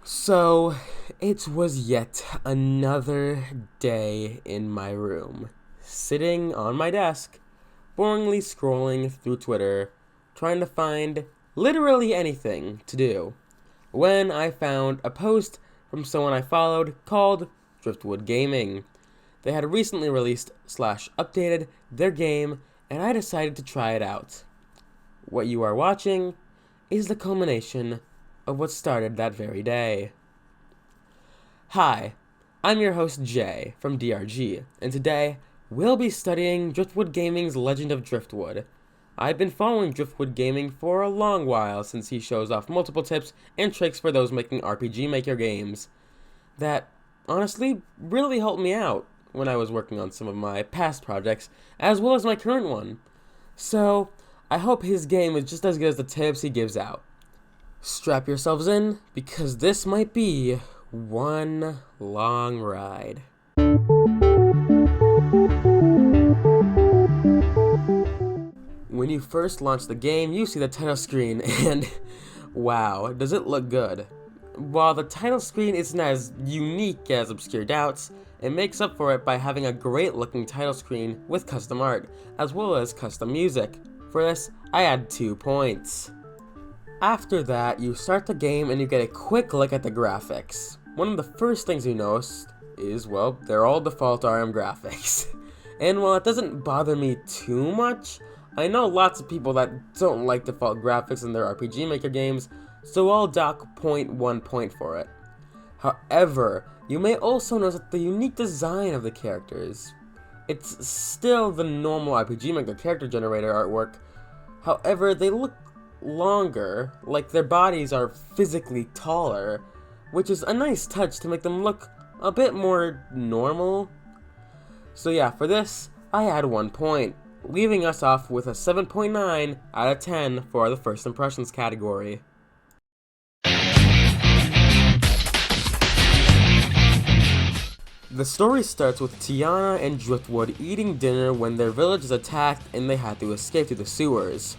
So, it was yet another day in my room, sitting on my desk, boringly scrolling through Twitter, trying to find literally anything to do, when I found a post from someone I followed called Driftwood Gaming. They had recently released slash updated their game, and I decided to try it out. What you are watching is the culmination of what started that very day. Hi, I'm your host Jay from DRG, and today we'll be studying Driftwood Gaming's Legend of Driftwood. I've been following Driftwood Gaming for a long while since he shows off multiple tips and tricks for those making RPG Maker games that honestly really helped me out when I was working on some of my past projects as well as my current one. So, I hope his game is just as good as the tips he gives out. Strap yourselves in, because this might be one long ride. When you first launch the game, you see the title screen, and wow, does it look good. While the title screen isn't as unique as Obscure Doubts, it makes up for it by having a great looking title screen with custom art, as well as custom music. For this, I add 2 points. After that, you start the game and you get a quick look at the graphics. One of the first things you notice is, well, they're all default RM graphics. And while it doesn't bother me too much, I know lots of people that don't like default graphics in their RPG Maker games, so I'll dock 0.1 point for it. However, you may also notice the unique design of the characters. It's still the normal RPG Maker character generator artwork, however, they look longer, like their bodies are physically taller, which is a nice touch to make them look a bit more normal. So yeah, for this, I add 1 point, leaving us off with a 7.9 out of 10 for the first impressions category. The story starts with Tiana and Driftwood eating dinner when their village is attacked and they had to escape to the sewers.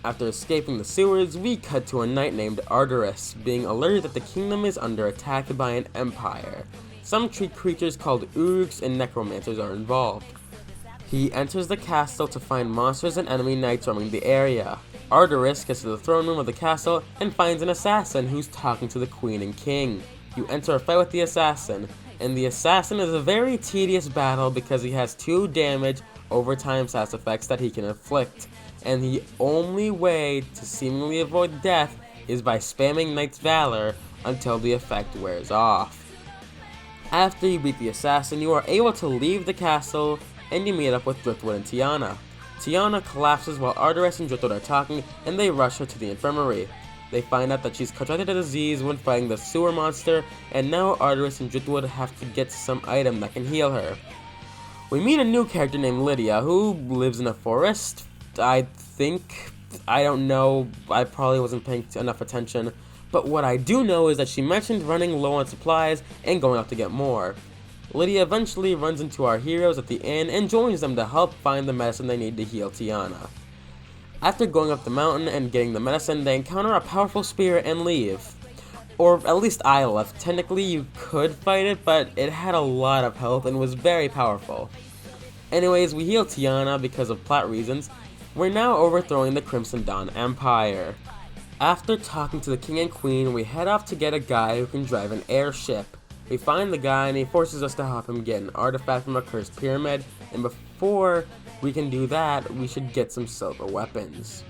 After escaping the sewers, we cut to a knight named Arteris being alerted that the kingdom is under attack by an empire. Some tree creatures called Uruks and necromancers are involved. He enters the castle to find monsters and enemy knights roaming the area. Arteris gets to the throne room of the castle and finds an assassin who's talking to the queen and king. You enter a fight with the assassin, and the assassin is a very tedious battle because he has 2 damage over time stats effects that he can inflict, and the only way to seemingly avoid death is by spamming Knight's Valor until the effect wears off. After you beat the assassin, you are able to leave the castle and you meet up with Driftwood and Tiana. Tiana collapses while Arteris and Driftwood are talking, and they rush her to the infirmary. They find out that she's contracted a disease when fighting the sewer monster, and now Arteris and Driftwood have to get some item that can heal her. We meet a new character named Lydia, who lives in a forest, I think. I don't know, I probably wasn't paying enough attention, but what I do know is that she mentioned running low on supplies and going out to get more. Lydia eventually runs into our heroes at the inn and joins them to help find the medicine they need to heal Tiana. After going up the mountain and getting the medicine, they encounter a powerful spirit and leave. Or at least I left. Technically you could fight it, but it had a lot of health and was very powerful. Anyways, we heal Tiana because of plot reasons. We're now overthrowing the Crimson Dawn Empire. After talking to the king and queen, we head off to get a guy who can drive an airship. We find the guy and he forces us to help him get an artifact from a cursed pyramid, and before we can do that, we should get some silver weapons.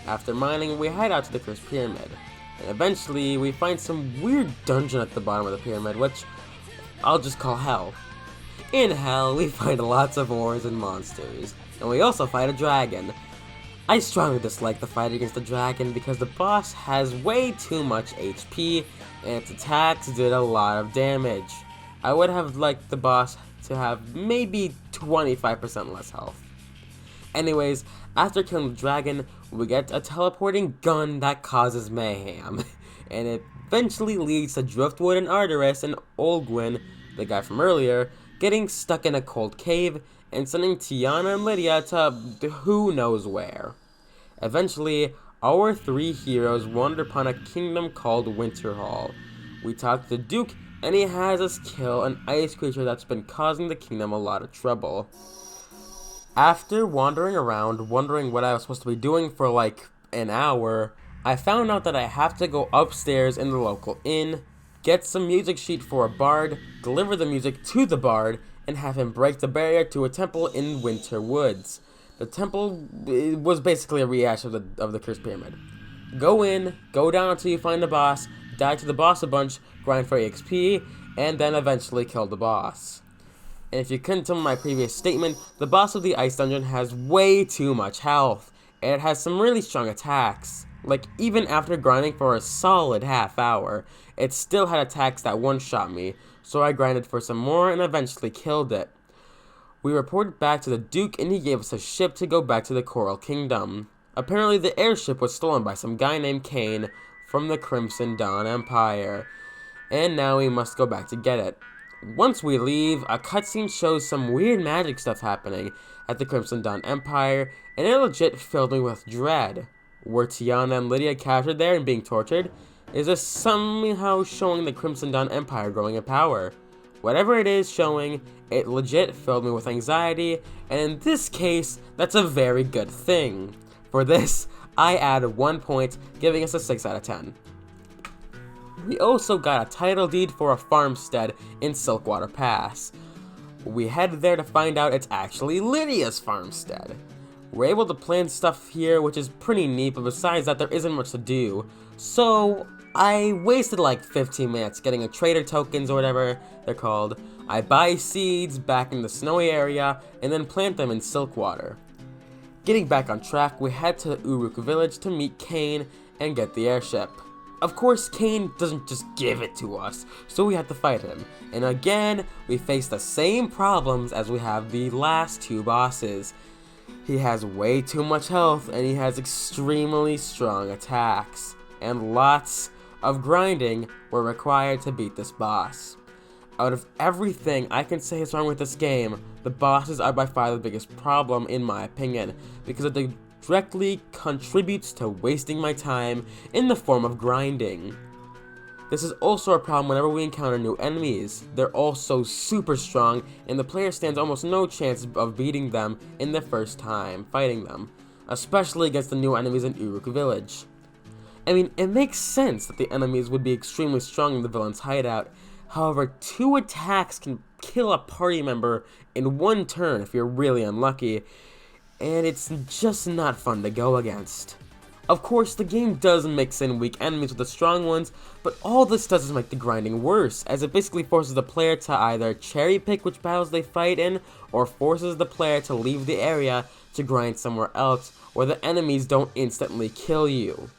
After mining, we head out to the cursed pyramid, and eventually we find some weird dungeon at the bottom of the pyramid, which I'll just call Hell. In Hell, we find lots of ores and monsters, and we also fight a dragon. I strongly dislike the fight against the dragon because the boss has way too much HP, and its attacks did a lot of damage. I would have liked the boss to have maybe 25% less health. Anyways, after killing the dragon, we get a teleporting gun that causes mayhem, and it eventually leads to Driftwood and Arteris and Olgwyn, the guy from earlier, getting stuck in a cold cave and sending Tiana and Lydia to who knows where. Eventually, our 3 heroes wander upon a kingdom called Winterhall. We talk to the Duke, and he has us kill an ice creature that's been causing the kingdom a lot of trouble. After wandering around, wondering what I was supposed to be doing for like an hour, I found out that I have to go upstairs in the local inn, get some music sheet for a bard, deliver the music to the bard, and have him break the barrier to a temple in Winter Woods. The temple was basically a rehash of the Cursed Pyramid. Go in, go down until you find the boss, die to the boss a bunch, grind for EXP, and then eventually kill the boss. And if you couldn't tell from my previous statement, the boss of the ice dungeon has way too much health, and it has some really strong attacks. Like, even after grinding for a solid half hour, it still had attacks that one-shot me, so I grinded for some more and eventually killed it. We reported back to the Duke and he gave us a ship to go back to the Coral Kingdom. Apparently the airship was stolen by some guy named Kane from the Crimson Dawn Empire, and now we must go back to get it. Once we leave, a cutscene shows some weird magic stuff happening at the Crimson Dawn Empire, and it legit filled me with dread. Were Tiana and Lydia captured there and being tortured? Is this somehow showing the Crimson Dawn Empire growing in power? Whatever it is showing, it legit filled me with anxiety, and in this case, that's a very good thing. For this, I add 1 point, giving us a 6 out of 10. We also got a title deed for a farmstead in Silkwater Pass. We head there to find out it's actually Lydia's farmstead. We're able to plan stuff here, which is pretty neat, but besides that, there isn't much to do. So, I wasted like 15 minutes getting a trader tokens or whatever they're called. I buy seeds back in the snowy area, and then plant them in Silkwater. Getting back on track, we head to Uruk village to meet Kane and get the airship. Of course, Kane doesn't just give it to us, so we have to fight him. And again, we face the same problems as we have the last two bosses. He has way too much health, and he has extremely strong attacks. And lots of grinding were required to beat this boss. Out of everything I can say is wrong with this game, the bosses are by far the biggest problem in my opinion, because it directly contributes to wasting my time in the form of grinding. This is also a problem whenever we encounter new enemies. They're all so super strong, and the player stands almost no chance of beating them in the first time fighting them, especially against the new enemies in Uruk village. I mean, it makes sense that the enemies would be extremely strong in the villain's hideout. However, 2 attacks can kill a party member in 1 turn if you're really unlucky, and it's just not fun to go against. Of course, the game does mix in weak enemies with the strong ones, but all this does is make the grinding worse, as it basically forces the player to either cherry pick which battles they fight in, or forces the player to leave the area to grind somewhere else where the enemies don't instantly kill you.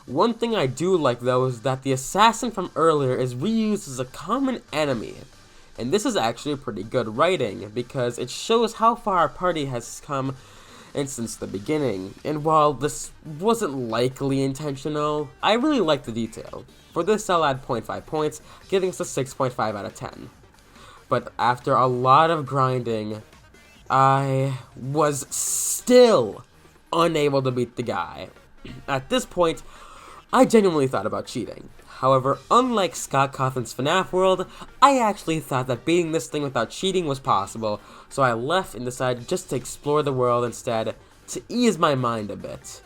One thing I do like though is that the assassin from earlier is reused as a common enemy, and this is actually pretty good writing because it shows how far our party has come since the beginning, and while this wasn't likely intentional, I really like the detail. For this I'll add 0.5 points, giving us a 6.5 out of 10. But after a lot of grinding, I was still unable to beat the guy. At this point, I genuinely thought about cheating. However, unlike Scott Cawthon's FNAF world, I actually thought that beating this thing without cheating was possible, so I left and decided just to explore the world instead, to ease my mind a bit.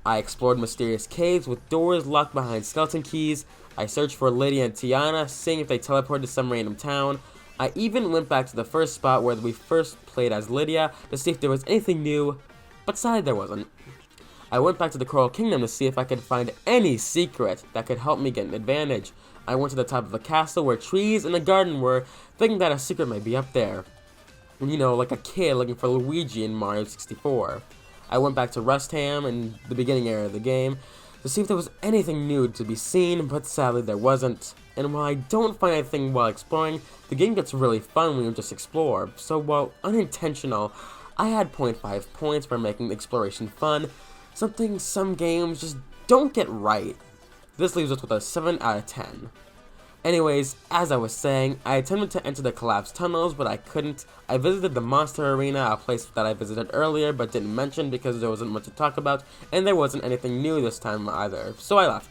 I explored mysterious caves with doors locked behind skeleton keys. I searched for Lydia and Tiana, seeing if they teleported to some random town. I even went back to the first spot where we first played as Lydia to see if there was anything new, but decided there wasn't. I went back to the Coral Kingdom to see if I could find any secret that could help me get an advantage. I went to the top of a castle where trees and a garden were, thinking that a secret might be up there. You know, like a kid looking for Luigi in Mario 64. I went back to Rustham in the beginning area of the game to see if there was anything new to be seen, but sadly there wasn't. And while I don't find anything while exploring, the game gets really fun when you just explore. So while unintentional, I had 0.5 points for making the exploration fun, something some games just don't get right. This leaves us with a 7 out of 10. Anyways, as I was saying, I attempted to enter the collapsed tunnels, but I couldn't. I visited the Monster Arena, a place that I visited earlier but didn't mention because there wasn't much to talk about, and there wasn't anything new this time either, so I left.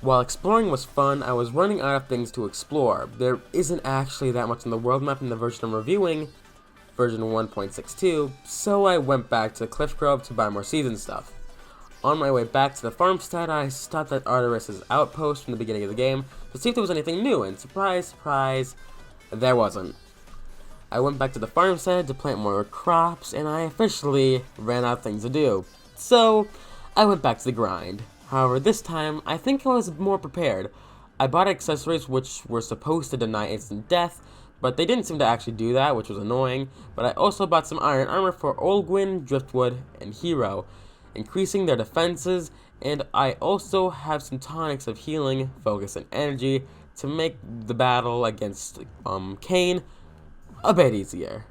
While exploring was fun, I was running out of things to explore. There isn't actually that much on the world map in the version I'm reviewing, version 1.62, so I went back to Cliff Grove to buy more season stuff. On my way back to the farmstead, I stopped at Arteris' outpost from the beginning of the game to see if there was anything new, and surprise, surprise, there wasn't. I went back to the farmstead to plant more crops, and I officially ran out of things to do. So, I went back to the grind. However, this time, I think I was more prepared. I bought accessories which were supposed to deny instant death, but they didn't seem to actually do that, which was annoying. But I also bought some iron armor for Olgwyn, Driftwood, and Hero, increasing their defenses, and I also have some tonics of healing, focus, and energy to make the battle against Kane a bit easier.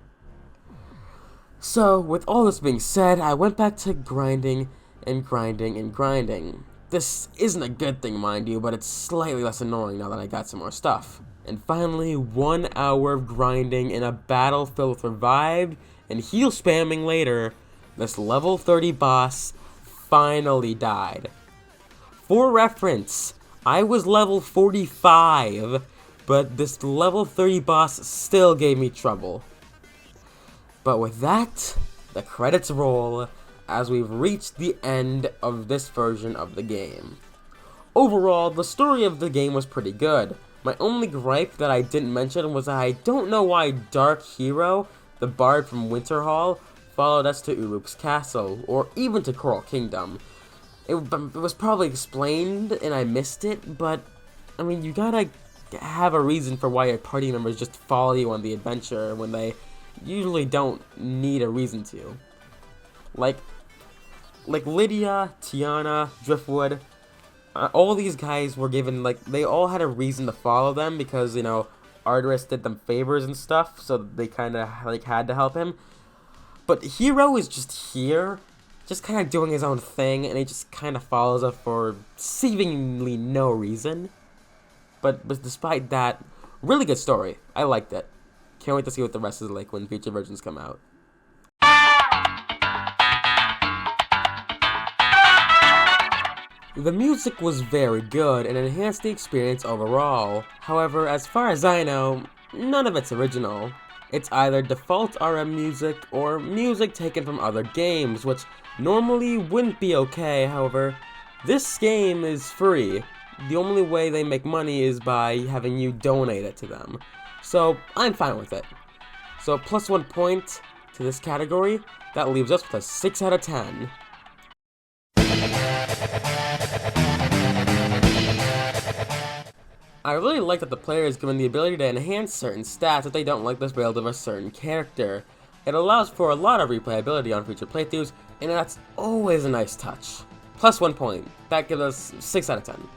So, with all this being said, I went back to grinding and grinding and grinding. This isn't a good thing, mind you, but it's slightly less annoying now that I got some more stuff. And finally, 1 hour of grinding in a battle filled with revived and heal spamming later, this level 30 boss finally died. For reference, I was level 45, but this level 30 boss still gave me trouble. But with that, the credits roll as we've reached the end of this version of the game. Overall, the story of the game was pretty good. My only gripe that I didn't mention was that I don't know why Dark Hero, the bard from Winterhall, followed us to Uruk's castle, or even to Coral Kingdom. It was probably explained and I missed it, but I mean, you gotta have a reason for why your party members just follow you on the adventure when they usually don't need a reason to. Like Lydia, Tiana, Driftwood, all these guys were given, they all had a reason to follow them because, you know, Arteris did them favors and stuff, so they kind of, had to help him. But Hero is just here, just kind of doing his own thing, and he just kind of follows us for seemingly no reason. But despite that, really good story. I liked it. Can't wait to see what the rest is like when future versions come out. The music was very good and enhanced the experience overall. However, as far as I know, none of it's original. It's either default RM music or music taken from other games, which normally wouldn't be okay. However, this game is free. The only way they make money is by having you donate it to them. So, I'm fine with it. So, plus 1 point to this category, that leaves us with a 6 out of 10. I really like that the player is given the ability to enhance certain stats if they don't like the build of a certain character. It allows for a lot of replayability on future playthroughs, and that's always a nice touch. Plus 1 point, that gives us 6 out of 10.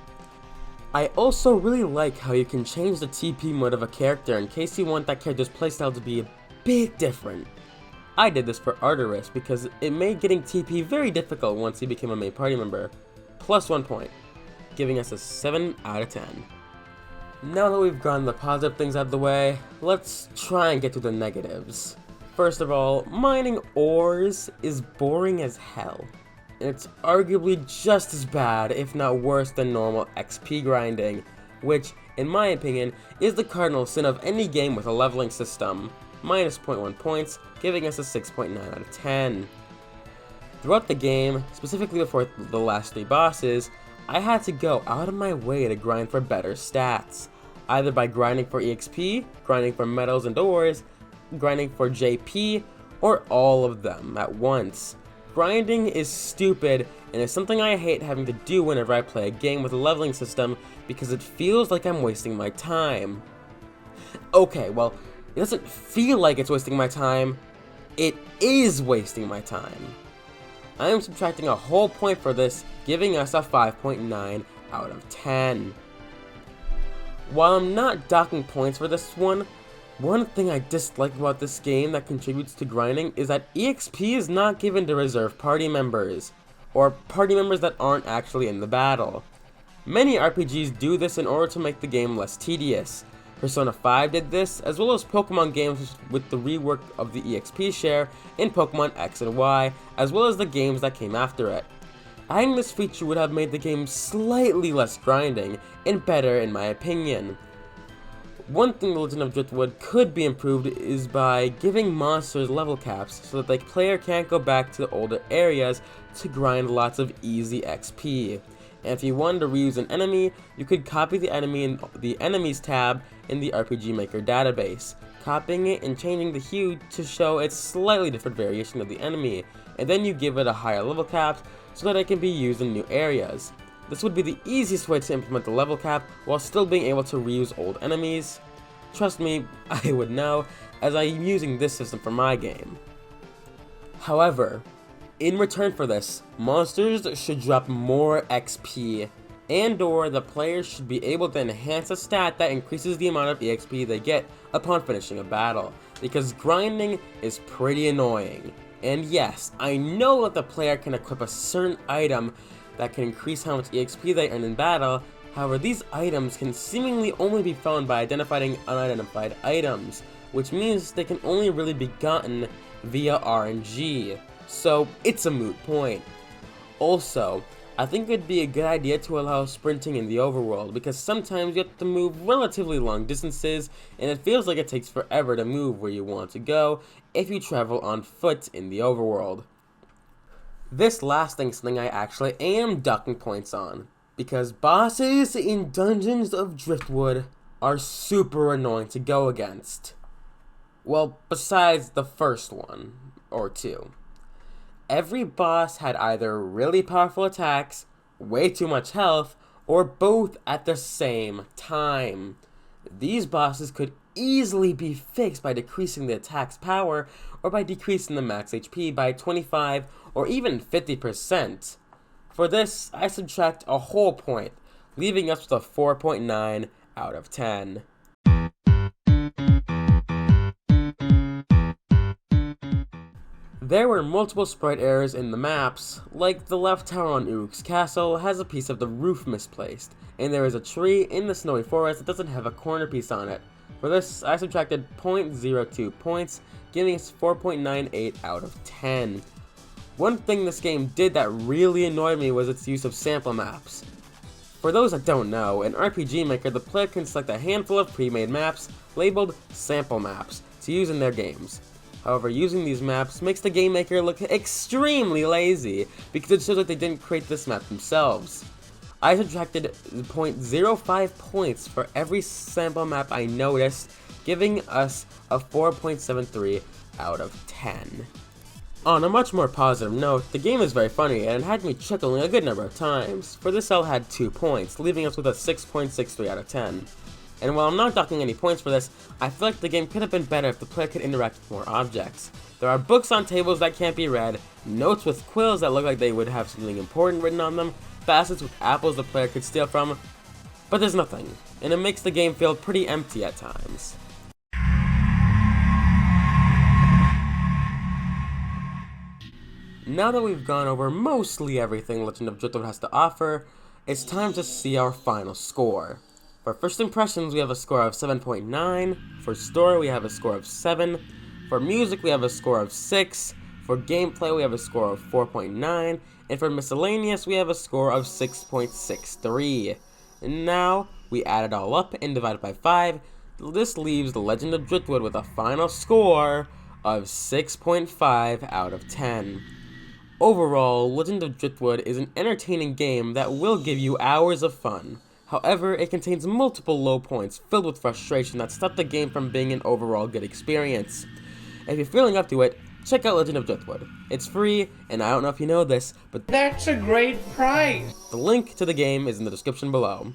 I also really like how you can change the TP mode of a character in case you want that character's playstyle to be a bit different. I did this for Arteris because it made getting TP very difficult once he became a main party member. Plus 1 point, giving us a 7 out of 10. Now that we've gotten the positive things out of the way, let's try and get to the negatives. First of all, mining ores is boring as hell. And it's arguably just as bad, if not worse, than normal XP grinding, which, in my opinion, is the cardinal sin of any game with a leveling system. Minus 0.1 points, giving us a 6.9 out of 10. Throughout the game, specifically before the last 3 bosses, I had to go out of my way to grind for better stats, either by grinding for EXP, grinding for metals and ores, grinding for JP, or all of them at once. Grinding is stupid, and it's something I hate having to do whenever I play a game with a leveling system because it feels like I'm wasting my time. Okay, well, it doesn't feel like it's wasting my time, it is wasting my time. I am subtracting a whole point for this, giving us a 5.9 out of 10. While I'm not docking points for this one thing I dislike about this game that contributes to grinding is that EXP is not given to reserve party members, or party members that aren't actually in the battle. Many RPGs do this in order to make the game less tedious. Persona 5 did this, as well as Pokemon games with the rework of the EXP share in Pokemon X and Y, as well as the games that came after it. Adding this feature would have made the game slightly less grinding, and better in my opinion. One thing The Legend of Driftwood could be improved is by giving monsters level caps so that the player can't go back to the older areas to grind lots of easy XP. And if you wanted to reuse an enemy, you could copy the enemy in the enemies tab in the RPG Maker database, copying it and changing the hue to show a slightly different variation of the enemy, and then you give it a higher level cap so that it can be used in new areas. This would be the easiest way to implement the level cap while still being able to reuse old enemies. Trust me, I would know, as I am using this system for my game. However, in return for this, monsters should drop more XP, and/or the players should be able to enhance a stat that increases the amount of EXP they get upon finishing a battle, because grinding is pretty annoying. And yes, I know that the player can equip a certain item that can increase how much EXP they earn in battle. However, these items can seemingly only be found by identifying unidentified items, which means they can only really be gotten via RNG, so it's a moot point. Also, I think it'd be a good idea to allow sprinting in the overworld, because sometimes you have to move relatively long distances, and it feels like it takes forever to move where you want to go if you travel on foot in the overworld. This last thing's something I actually am ducking points on, because bosses in Dungeons of Driftwood are super annoying to go against. Well, besides the first one, or two. Every boss had either really powerful attacks, way too much health, or both at the same time. These bosses could easily be fixed by decreasing the attack's power, or by decreasing the max HP by 25 or even 50%. For this, I subtract a whole point, leaving us with a 4.9 out of 10. There were multiple sprite errors in the maps, like the left tower on Uruk's castle has a piece of the roof misplaced, and there is a tree in the snowy forest that doesn't have a corner piece on it. For this, I subtracted 0.02 points, giving us 4.98 out of 10. One thing this game did that really annoyed me was its use of sample maps. For those that don't know, in RPG Maker, the player can select a handful of pre-made maps labeled sample maps to use in their games. However, using these maps makes the game maker look extremely lazy, because it shows that they didn't create this map themselves. I subtracted 0.05 points for every sample map I noticed, giving us a 4.73 out of 10. On a much more positive note, the game is very funny and it had me chuckling a good number of times. For this, I had 2 points, leaving us with a 6.63 out of 10. And while I'm not docking any points for this, I feel like the game could have been better if the player could interact with more objects. There are books on tables that can't be read, notes with quills that look like they would have something important written on them, baskets with apples the player could steal from, but there's nothing, and it makes the game feel pretty empty at times. Now that we've gone over mostly everything Legend of Driftwood has to offer, it's time to see our final score. For first impressions, we have a score of 7.9, for story we have a score of 7, for music we have a score of 6, for gameplay we have a score of 4.9, and for miscellaneous we have a score of 6.63. And now, we add it all up and divide it by 5, this leaves The Legend of Driftwood with a final score of 6.5 out of 10. Overall, Legend of Driftwood is an entertaining game that will give you hours of fun. However, it contains multiple low points filled with frustration that stop the game from being an overall good experience. If you're feeling up to it, check out Legend of Driftwood. It's free, and I don't know if you know this, but that's a great price! The link to the game is in the description below.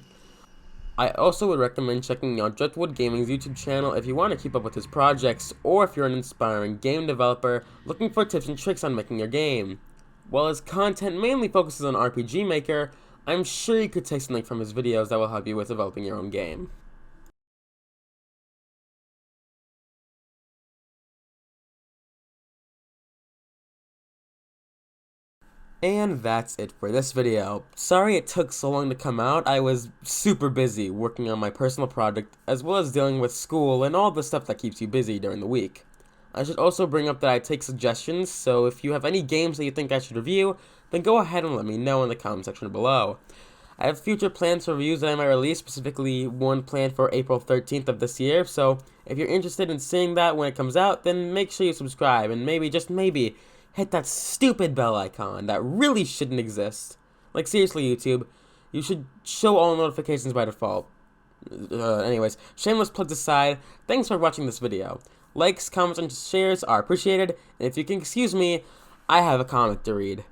I also would recommend checking out Driftwood Gaming's YouTube channel if you want to keep up with his projects, or if you're an inspiring game developer looking for tips and tricks on making your game. While his content mainly focuses on RPG Maker, I'm sure you could take something from his videos that will help you with developing your own game. And that's it for this video. Sorry it took so long to come out. I was super busy working on my personal project, as well as dealing with school and all the stuff that keeps you busy during the week. I should also bring up that I take suggestions, so if you have any games that you think I should review, then go ahead and let me know in the comment section below. I have future plans for reviews that I might release, specifically one planned for April 13th of this year, so if you're interested in seeing that when it comes out, then make sure you subscribe, and maybe, just maybe, hit that stupid bell icon that really shouldn't exist. Like, seriously, YouTube, you should show all notifications by default. Anyways, shameless plugs aside, thanks for watching this video. Likes, comments, and shares are appreciated, and if you can excuse me, I have a comic to read.